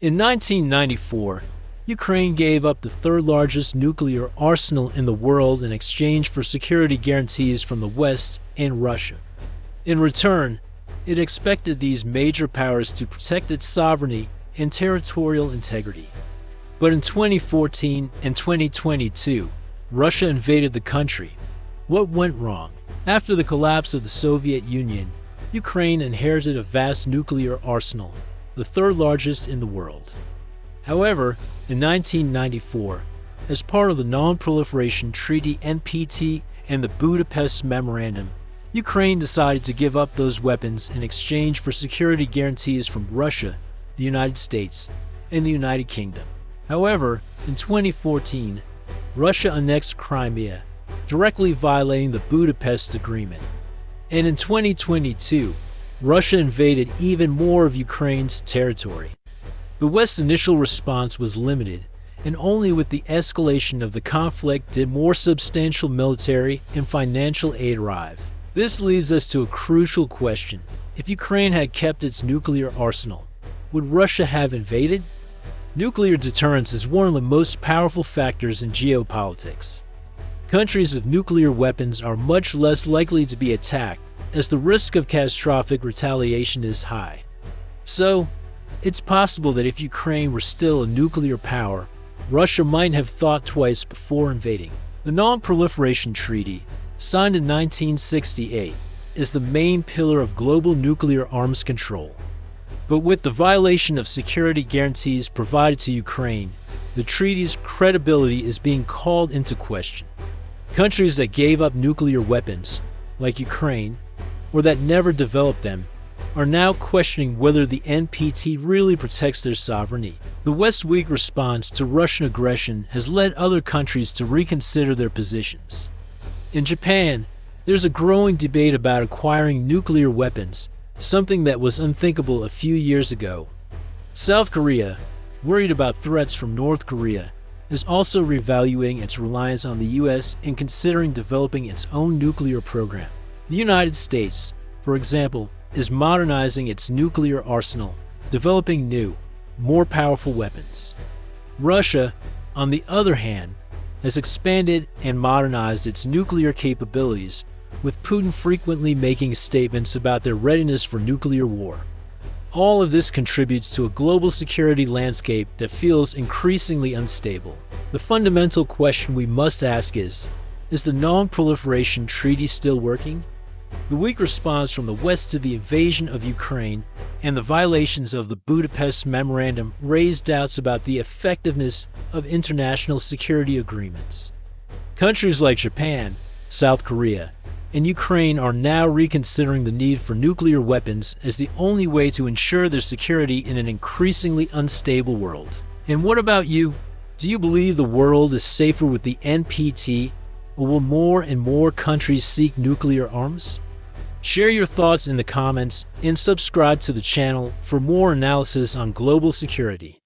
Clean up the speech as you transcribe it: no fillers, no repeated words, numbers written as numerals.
In 1994, Ukraine gave up the third-largest nuclear arsenal in the world in exchange for security guarantees from the West and Russia. In return, it expected these major powers to protect its sovereignty and territorial integrity. But in 2014 and 2022, Russia invaded the country. What went wrong? After the collapse of the Soviet Union, Ukraine inherited a vast nuclear arsenal, the third largest in the world. However, in 1994, as part of the Non-Proliferation Treaty (NPT) and the Budapest Memorandum, Ukraine decided to give up those weapons in exchange for security guarantees from Russia, the United States, and the United Kingdom. However, in 2014, Russia annexed Crimea, directly violating the Budapest Agreement. And in 2022, Russia invaded even more of Ukraine's territory. The West's initial response was limited, and only with the escalation of the conflict did more substantial military and financial aid arrive. This leads us to a crucial question. If Ukraine had kept its nuclear arsenal, would Russia have invaded? Nuclear deterrence is one of the most powerful factors in geopolitics. Countries with nuclear weapons are much less likely to be attacked, as the risk of catastrophic retaliation is high. So, it's possible that if Ukraine were still a nuclear power, Russia might have thought twice before invading. The Non-Proliferation Treaty, signed in 1968, is the main pillar of global nuclear arms control. But with the violation of security guarantees provided to Ukraine, the treaty's credibility is being called into question. Countries that gave up nuclear weapons, like Ukraine, or that never developed them, are now questioning whether the NPT really protects their sovereignty. The West's weak response to Russian aggression has led other countries to reconsider their positions. In Japan, there's a growing debate about acquiring nuclear weapons, something that was unthinkable a few years ago. South Korea, worried about threats from North Korea, is also reevaluating its reliance on the U.S. and considering developing its own nuclear program. The United States, for example, is modernizing its nuclear arsenal, developing new, more powerful weapons. Russia, on the other hand, has expanded and modernized its nuclear capabilities, with Putin frequently making statements about their readiness for nuclear war. All of this contributes to a global security landscape that feels increasingly unstable. The fundamental question we must ask is the Non-Proliferation Treaty still working? The weak response from the West to the invasion of Ukraine and the violations of the Budapest Memorandum raised doubts about the effectiveness of international security agreements. Countries like Japan, South Korea, and Ukraine are now reconsidering the need for nuclear weapons as the only way to ensure their security in an increasingly unstable world. And what about you? Do you believe the world is safer with the NPT, or will more and more countries seek nuclear arms? Share your thoughts in the comments and subscribe to the channel for more analysis on global security.